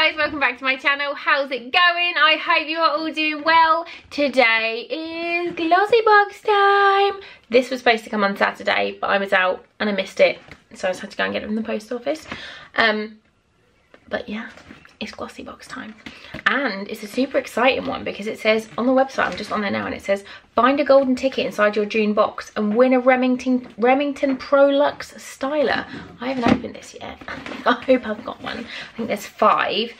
guys, welcome back to my channel. How's it going? I hope you are all doing well. Today is Glossybox time. This was supposed to come on Saturday, but I was out and I missed it, so I just had to go and get it from the post office. But yeah, it's Glossybox time, and it's a super exciting one because it says on the website, I'm just on there now, and it says find a golden ticket inside your June box and win a Remington Pro Luxe styler. I haven't opened this yet. I hope I've got one. I think there's 5,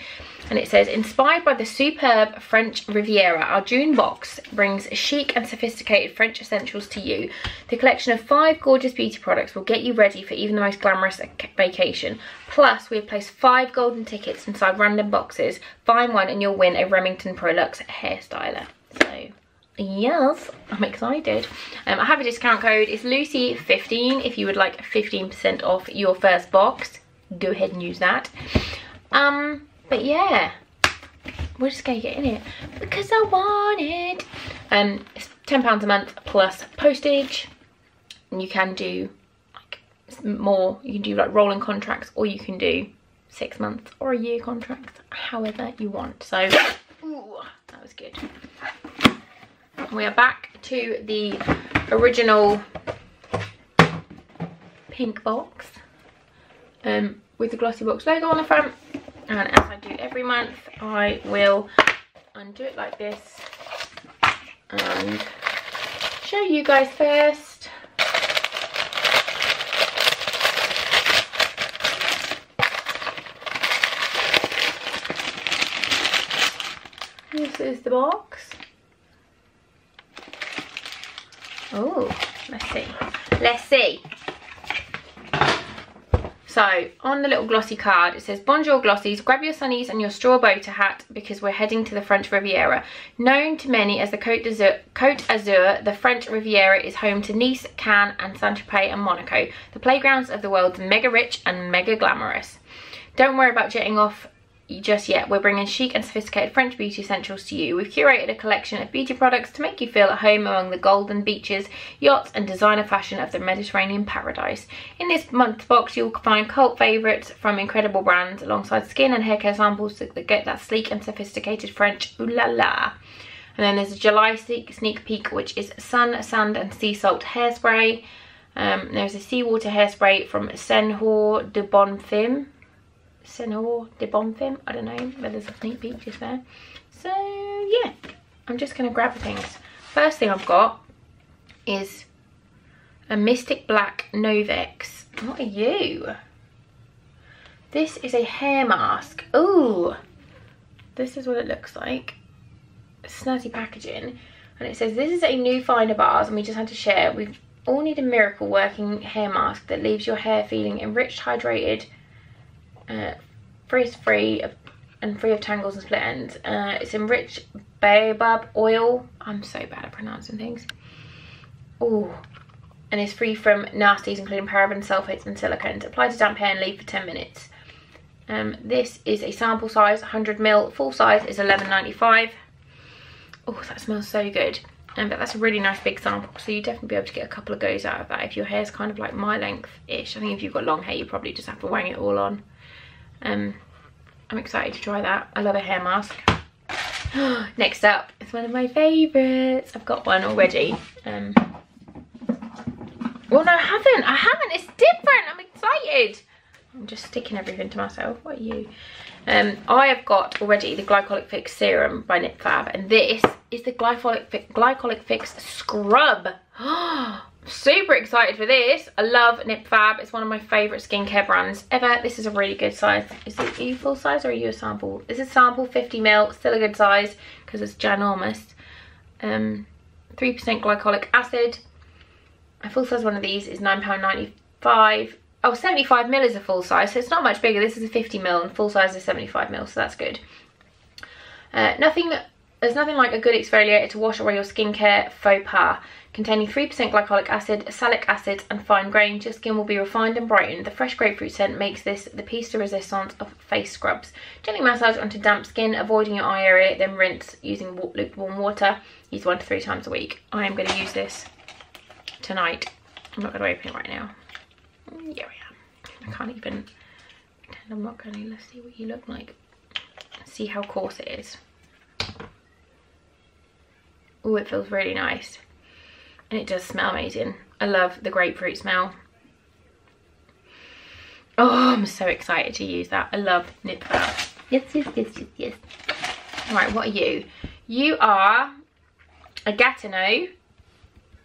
and it says inspired by the superb French Riviera, our June box brings chic and sophisticated French essentials to you. The collection of 5 gorgeous beauty products will get you ready for even the most glamorous vacation. Plus, we have placed 5 golden tickets inside random boxes. Find one and you'll win a Remington Pro Luxe hairstyler. So yes, I'm excited. I have a discount code. It's Lucy15 if you would like 15% off your first box. Go ahead and use that. But yeah, we're just gonna get in it because I want it. It's £10 a month plus postage, and you can do like more. You can do like rolling contracts, or you can do 6 months or a year contracts, however you want. So ooh, that was good. We are back to the original pink box with the Glossybox logo on the front. And as I do every month, I will undo it like this and show you guys first. This is the box. Oh, let's see. Let's see. So, on the little glossy card, it says, Bonjour Glossies, grab your sunnies and your straw boater hat because we're heading to the French Riviera. Known to many as the Côte d'Azur, the French Riviera is home to Nice, Cannes and Saint-Tropez and Monaco, the playgrounds of the world's mega rich and mega glamorous. Don't worry about jetting off just yet. We're bringing chic and sophisticated French beauty essentials to you. We've curated a collection of beauty products to make you feel at home among the golden beaches, yachts and designer fashion of the Mediterranean paradise. In this month's box you'll find cult favourites from incredible brands alongside skin and hair care samples that get that sleek and sophisticated French ooh la la. And then there's a July sneak peek, which is sun, sand and sea salt hairspray. There's a seawater hairspray from Senhor de Bonfim. Senhor de Bonfim, I don't know, but there's a sneak peek just there. So yeah, I'm just going to grab things. First thing I've got is a Mystic Black Novex. What are you? This is a hair mask. Ooh, this is what it looks like. Snazzy packaging, and it says this is a new find of ours and we just had to share. We all need a miracle working hair mask that leaves your hair feeling enriched, hydrated, frizz-free and free of tangles and split ends. It's enriched baobab oil. I'm so bad at pronouncing things. Oh, and it's free from nasties including parabens, sulfates and silicones. Apply to damp hair and leave for 10 minutes. This is a sample size, 100ml. Full size is £11.95. Oh, that smells so good. But that's a really nice big sample, so you definitely be able to get a couple of goes out of that if your hair's kind of like my length-ish. I think if you've got long hair, you probably just have to wang it all on. I'm excited to try that. I love a hair mask. Next up, it's one of my favourites. I've got one already. Well, no, I haven't. It's different. I'm excited. I'm just sticking everything to myself. What are you? I have got already the Glycolic Fix Serum by Nip Fab, and this is the Glycolic Fix Scrub. Super excited for this. I love Nip Fab. It's one of my favourite skincare brands ever. This is a really good size. Are you full size or are you a sample? This is sample 50ml, still a good size because it's ginormous. 3% glycolic acid. A full size one of these is £9.95. Oh, 75ml is a full size, so it's not much bigger. This is a 50ml and full size is 75ml, so that's good. There's nothing like a good exfoliator to wash away your skincare faux pas. Containing 3% glycolic acid, salicylic acid and fine grains, your skin will be refined and brightened. The fresh grapefruit scent makes this the piece de resistance of face scrubs. Gently massage onto damp skin, avoiding your eye area, then rinse using lukewarm water. Use 1 to 3 times a week. I am going to use this tonight. I'm not going to open it right now. Here we are. I can't even pretend I'm not going to. Let's see what you look like. see how coarse it is. Oh, it feels really nice. And it does smell amazing. I love the grapefruit smell. Oh, I'm so excited to use that. I love nip that. Yes, yes, yes, yes, yes. Right, what are you? You are a Gatineau.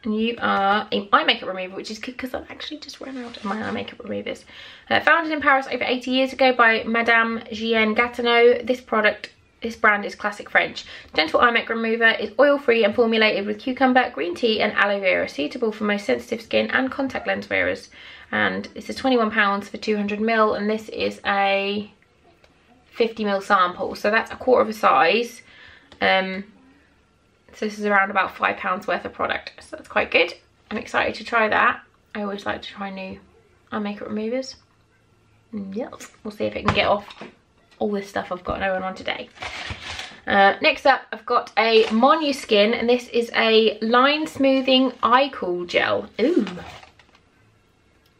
And you are an eye makeup remover, which is good because I've actually just run out of my eye makeup removers. Founded in Paris over 80 years ago by Madame Jeanne Gatineau, this brand is classic French. Gentle eye makeup remover is oil-free and formulated with cucumber, green tea and aloe vera, suitable for most sensitive skin and contact lens wearers. And this is £21 for 200ml, and this is a 50ml sample, so that's a quarter of a size. So this is around about £5 worth of product, so that's quite good. I'm excited to try that. I always like to try new eye makeup removers. Yes, we'll see if it can get off all this stuff I've got going on today. Next up, I've got a Monuskin, and this is a line smoothing eye cool gel. Ooh.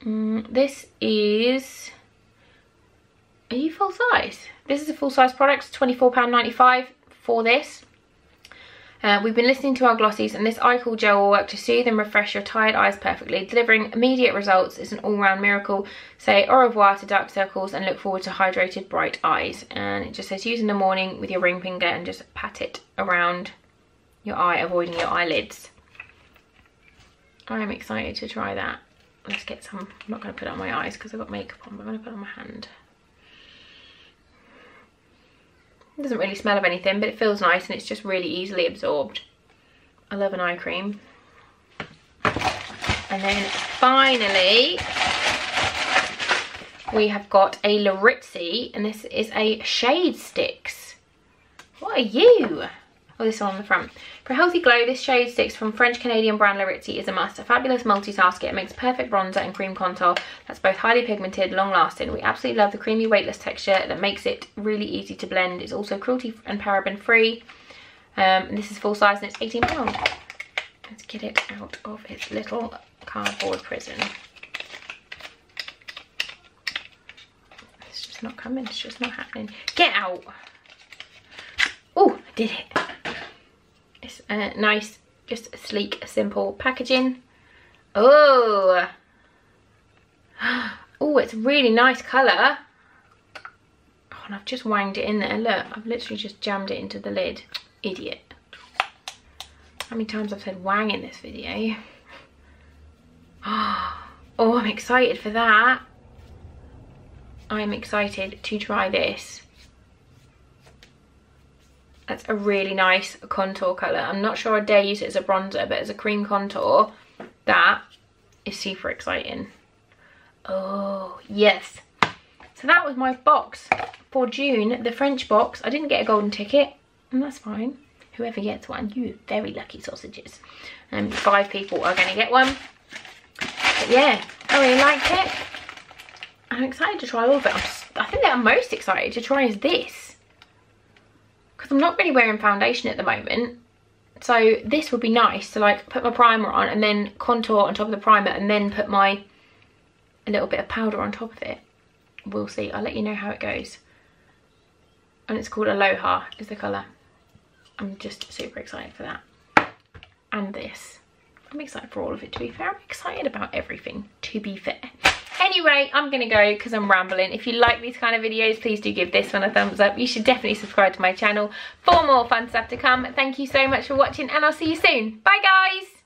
This is, are you full size? This is a full size product, £24.95 for this. We've been listening to our glossies, and this eye cool gel will work to soothe and refresh your tired eyes perfectly, delivering immediate results. It's an all-round miracle. Say au revoir to dark circles and look forward to hydrated, bright eyes. And it just says use in the morning with your ring finger and just pat it around your eye, avoiding your eyelids. I'm excited to try that. Let's get some. I'm not going to put it on my eyes because I've got makeup on, but I'm going to put it on my hand. It doesn't really smell of anything, but it feels nice and it's just really easily absorbed. I love an eye cream. And then finally, we have got a Larizzi, and this is a Shade Sticks. What are you? Oh, this one on the front. For a healthy glow, this Shade Sticks from French-Canadian brand Larizzi is a must. A fabulous multitasker. It makes perfect bronzer and cream contour that's both highly pigmented, long-lasting. We absolutely love the creamy, weightless texture that makes it really easy to blend. It's also cruelty and paraben-free. This is full size and it's £18. Let's get it out of its little cardboard prison. It's just not coming. It's just not happening. Get out! Oh, I did it. It's nice, just sleek, simple packaging. Oh, oh, it's a really nice colour. Oh, and I've just wanged it in there. Look, I've literally just jammed it into the lid. Idiot. How many times I've said wang in this video? Oh, I'm excited for that. I'm excited to try this. That's a really nice contour colour. I'm not sure I dare use it as a bronzer, but as a cream contour, that is super exciting. Oh, yes. So that was my box for June, the French box. I didn't get a golden ticket, and that's fine. Whoever gets one, you very lucky sausages. 5 people are going to get one. But yeah, I really liked it. I'm excited to try all of it. I think that I'm most excited to try is this. Because I'm not really wearing foundation at the moment, so this would be nice to like put my primer on and then contour on top of the primer and then put a little bit of powder on top of it. We'll see. I'll let you know how it goes. And it's called Aloha is the colour. I'm just super excited for that. And this. I'm excited for all of it, to be fair. I'm excited about everything, to be fair. Anyway, I'm gonna go because I'm rambling. If you like these kind of videos, please do give this one a thumbs up. You should definitely subscribe to my channel for more fun stuff to come. Thank you so much for watching, and I'll see you soon. Bye guys.